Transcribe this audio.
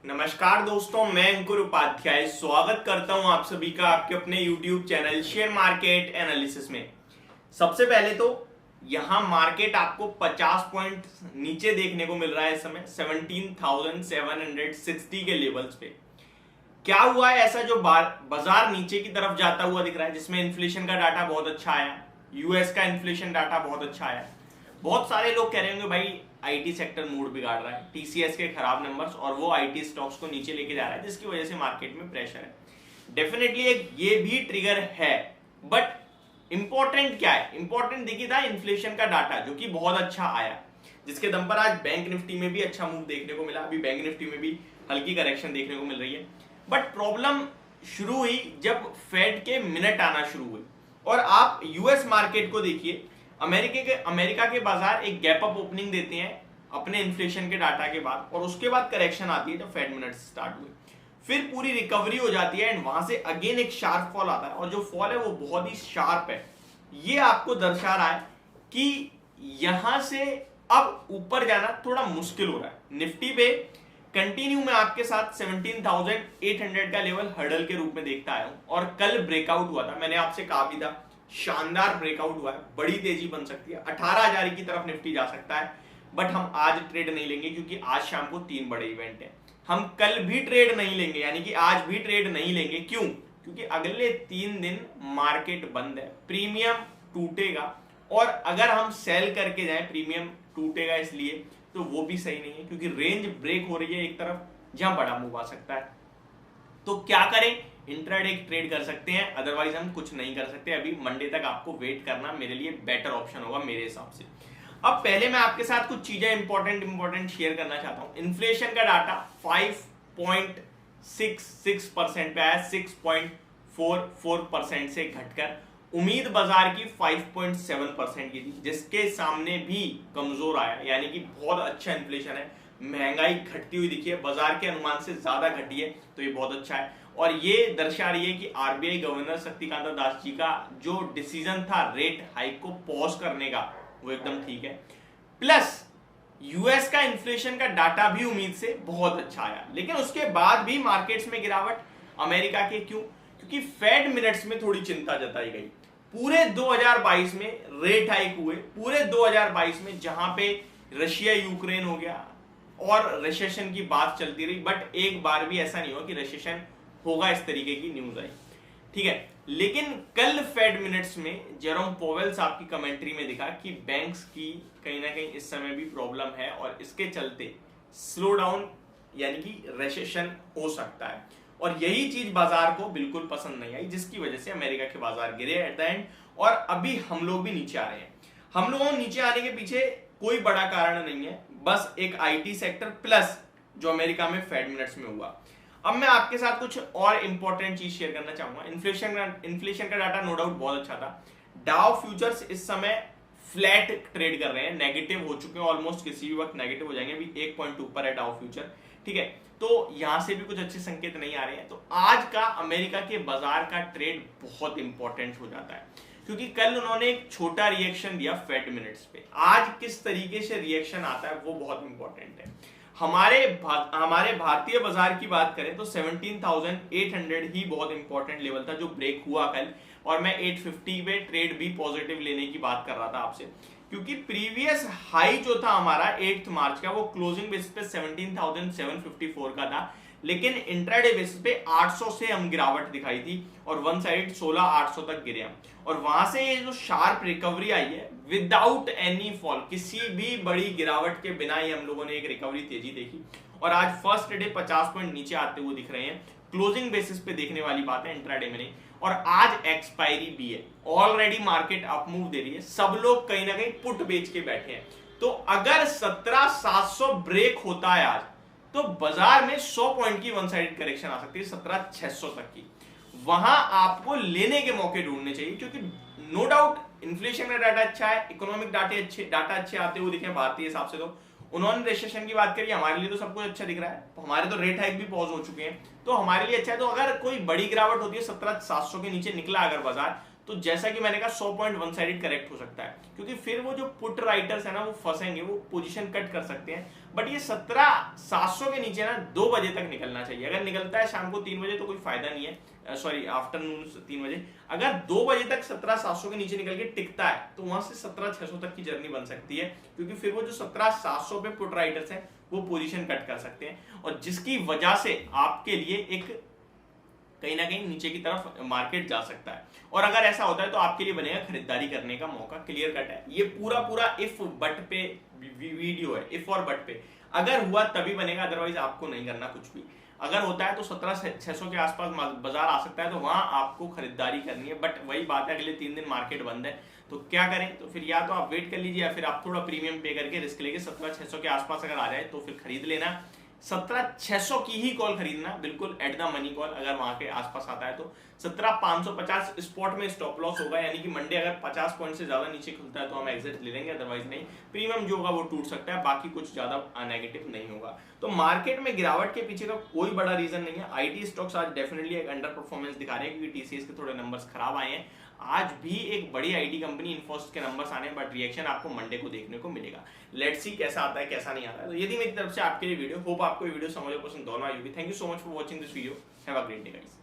नमस्कार दोस्तों, मैं अंकुर उपाध्याय स्वागत करता हूं आप सभी का आपके अपने YouTube channel share market analysis में। सबसे पहले तो यहां मार्केट आपको 50 पॉइंट नीचे देखने को मिल रहा है इस समय 17,760 के लेवल्स पे। क्या हुआ है ऐसा जो बाजार नीचे की तरफ जाता हुआ दिख रहा है, जिसमें इन्फ्लेशन का डाटा बहुत अच्छा आया, यूएस का इन्फ्लेशन डाटा बहुत अच्छा आया। बहुत सारे लोग कह रहे होंगे भाई आईटी सेक्टर मूड बिगाड़ रहा है, टीसीएस के खराब नंबर्स और वो आईटी स्टॉक्स को नीचे लेके जा रहा है, जिसकी वजह से मार्केट में प्रेशर है। डेफिनेटली एक ये भी ट्रिगर है, बट इंपॉर्टेंट क्या है? इंपॉर्टेंट देखिए था इन्फ्लेशन का डाटा जो कि बहुत अच्छा आया, जिसके दम पर आज बैंक निफ्टी में भी अच्छा मूव देखने को मिला। अभी बैंक निफ्टी में भी हल्की करेक्शन देखने को मिल रही है, बट प्रॉब्लम शुरू हुई जब फेड के मिनट आना शुरू हुए। और आप यूएस मार्केट को देखिए, अमेरिका के बाजार एक गैप अप ओपनिंग देते हैं अपने इन्फ्लेशन के डाटा के बाद, और उसके बाद करेक्शन आती है जब फेड मिनट्स स्टार्ट हुए, फिर पूरी रिकवरी हो जाती है एंड वहां से अगेन एक शार्प फॉल आता है, और जो फॉल है वो बहुत ही शार्प है। ये आपको दर्शा रहा है कि यहां से अब ऊपर जाना थोड़ा मुश्किल हो रहा है। निफ्टी पे कंटिन्यू मैं आपके साथ 17,800 का लेवल हर्डल के रूप में देखता आया हूं, और कल ब्रेकआउट हुआ था, मैंने आपसे कहा भी था शानदार ब्रेकआउट हुआ है, बड़ी तेजी बन सकती है, 18,000 की तरफ निफ्टी जा सकता है। बट हम आज ट्रेड नहीं लेंगे क्योंकि आज शाम को 3 बड़े इवेंट हैं। हम कल भी ट्रेड नहीं लेंगे, यानी कि आज भी ट्रेड नहीं लेंगे। क्यों? क्योंकि अगले 3 दिन मार्केट बंद है, प्रीमियम टूटेगा, और अगर हम सेल करके जाएं प्रीमियम टूटेगा इसलिए, तो वो भी सही नहीं है क्योंकि रेंज ब्रेक हो रही है एक तरफ जहां बड़ा मूव आ सकता है। तो क्या करें? इंट्राडे ट्रेड कर सकते हैं, अदरवाइज हम कुछ नहीं कर सकते। अभी मंडे तक आपको वेट करना मेरे लिए बेटर ऑप्शन होगा मेरे हिसाब से। अब पहले मैं आपके साथ कुछ चीजें इंपॉर्टेंट शेयर करना चाहता हूं। इन्फ्लेशन का डाटा 5.66% पे आया, 6.44% से घटकर उम्मीद बाजार की 5.7% की थी, जिसके सामने भी कमजोर आया, यानी कि बहुत अच्छा इन्फ्लेशन है। महंगाई घटती हुई दिखी है, बाजार के अनुमान से ज्यादा घटी है, तो ये बहुत अच्छा है। और ये दर्शा रही है कि आरबीआई गवर्नर शक्तिकांता दास जी का जो डिसीजन था रेट हाइक को पॉज करने का, वो एकदम ठीक है। प्लस यूएस का इन्फ्लेशन का डाटा भी उम्मीद से बहुत अच्छा आया, लेकिन उसके बाद भी मार्केट्स में गिरावट। अमेरिका के क्यों? क्योंकि फेड मिनट्स में थोड़ी चिंता जताई गई। पूरे 2022 में रेट हाइक हुए, पूरे 2022 में जहां पे रशिया यूक्रेन हो गया और रिसेशन की बात चलती रही, बट एक बार भी ऐसा नहीं हुआ कि रिसेशन होगा इस तरीके की न्यूज आई, ठीक है। लेकिन कल फेड मिनट्स में जेरोम पोवेल साहब की कमेंट्री में दिखा कि बैंक्स की कहीं ना कहीं इस समय भी प्रॉब्लम है, और इसके चलते स्लो डाउन यानी कि रिसेशन हो सकता है। और यही चीज बाजार को बिल्कुल पसंद नहीं आई, जिसकी वजह से अमेरिका के बाजार गिरे एट द एंड, और अभी हम लोग भी नीचे आ रहे हैं। हम लोगों नीचे आने के पीछे कोई बड़ा कारण नहीं है, बस एक आईटी सेक्टर प्लस जो अमेरिका में फेड मिनट्स में हुआ। अब मैं आपके साथ कुछ और इंपॉर्टेंट चीज शेयर करना चाहूंगा। इन्फ्लेशन का डाटा नो डाउट बहुत अच्छा था। डाउ फ्यूचर्स इस समय फ्लैट ट्रेड कर रहे हैं, नेगेटिव हो चुके हैं, ऑलमोस्ट किसी भी वक्त नेगेटिव हो जाएंगे। अभी 1.2 पर है डाउ फ्यूचर, ठीक है। तो यहां से भी कुछ अच्छे संकेत नहीं आ रहे हैं। तो आज का अमेरिका के बाजार का ट्रेड बहुत इंपॉर्टेंट हो जाता है, क्योंकि कल उन्होंने एक छोटा रिएक्शन दिया फेड मिनट्स पे। आज किस तरीके से रिएक्शन आता है वो बहुत इंपॉर्टेंट है। हमारे भारतीय बाजार की बात करें तो 17,800 ही बहुत इंपॉर्टेंट लेवल था जो ब्रेक हुआ कल, और मैं 850 पे ट्रेड भी पॉजिटिव लेने की बात कर रहा था आपसे, क्योंकि प्रीवियस हाई जो था हमारा 8 मार्च का, वो क्लोजिंग बेसिस पे 17,754 का था, लेकिन इंट्राडे बेसिस पे 800 से हम गिरावट दिखाई थी, और वन साइड 16,800 तक गिरे हम। और वहां से ये जो शार्प रिकवरी आई है विदाउट एनी फॉल, किसी भी बड़ी गिरावट के बिना ही हम लोगों ने एक रिकवरी तेजी देखी, और आज फर्स्ट डे 50 पॉइंट नीचे आते हुए दिख रहे हैं। क्लोजिंग बेसिस पे देखने वाली बात है, इंट्राडे में नहीं। और आज एक्सपायरी भी है, ऑलरेडी मार्केट अप मूव दे रही है, सब लोग कहीं ना कहीं पुट बेच के बैठे हैं। तो अगर 17,700 ब्रेक होता है आज, तो बाजार में 100 पॉइंट की वन साइड करेक्शन आ सकती है 17,600 तक की। वहां आपको लेने के मौके ढूंढने चाहिए, क्योंकि नो डाउट इन्फ्लेशन का डाटा अच्छा है, इकोनॉमिक डाटा अच्छे आते हुए दिखे भारतीय हिसाब से। तो उन्होंने रिसेशन की बात करी, हमारे लिए तो सब कुछ अच्छा दिख रहा है, हमारे तो रेट हाइक भी पॉज हो चुके हैं, तो हमारे लिए अच्छा है। तो अगर कोई बड़ी गिरावट होती है 17,700 के नीचे निकला अगर बाजार, तो जैसा कि मैंने कहा 100 पॉइंट वन साइडेड करेक्ट हो सकता है, क्योंकि फिर वो जो पुट राइटर्स है ना वो फंसेंगे, वो पोजीशन कट कर सकते हैं। बट ये 17,700 के नीचे ना 2 बजे तक निकलना चाहिए। अगर निकलता है शाम को 3 बजे तो कोई फायदा नहीं है, सॉरी आफ्टरनून 3 बजे। अगर 2 बजे तक 17,700 के नीचे निकल के टिकता है तो वहां से 17,600 तक की जर्नी बन सकती है, क्योंकि फिर वो जो 17,700 पे पुट राइटर्स हैं वो पोजीशन कट कर सकते हैं, और जिसकी वजह से आपके लिए एक कहीं ना कहीं नीचे की तरफ मार्केट जा सकता है। और अगर ऐसा होता है तो आपके लिए बनेगा खरीदारी करने का मौका। क्लियर कट है, ये पूरा इफ बट पे वीडियो है, इफ और बट पे। अगर हुआ तभी बनेगा, अदरवाइज आपको नहीं करना कुछ भी। अगर होता है तो 17,600 के आसपास बाजार आ सकता है, तो वहां आपको खरीदारी करनी है। बट वही बात है, अगले 3 दिन मार्केट बंद है, तो क्या करें? तो फिर या तो आप वेट कर लीजिए, या फिर आप थोड़ा प्रीमियम पे करके रिस्क लेके 17,600 के आसपास अगर आ जाए तो फिर खरीद लेना। 17,600 की ही कॉल खरीदना, बिल्कुल एट द मनी कॉल। अगर वहां के आसपास आता है तो 17,550 स्पॉट में स्टॉप लॉस होगा, यानी कि मंडे अगर 50 पॉइंट से ज्यादा नीचे खुलता है तो हम एग्जिट ले लेंगे, अदरवाइज नहीं। प्रीमियम जो होगा वो टूट सकता है, बाकी कुछ ज्यादा नेगेटिव नहीं होगा। तो मार्केट में गिरावट के पीछे का कोई बड़ा रीजन नहीं है। आईटी स्टॉक्स आज डेफिनेटली एक अंडर परफॉर्मेंस दिखा रहे हैं, क्योंकि टीसीएस के थोड़े नंबर्स खराब आए हैं। आज भी एक बड़ी आईटी कंपनी इन्फोसिस के नंबर्स आने हैं, बट रिएक्शन आपको मंडे को देखने को मिलेगा। लेट्स सी कैसा आता है कैसा नहीं आता है। तो यदि मेरी तरफ से आपके लिए वीडियो, होप आपको वीडियो समझ पसंद दोनों आई होगी। Thank you so much for watching this video. Have a great day guys.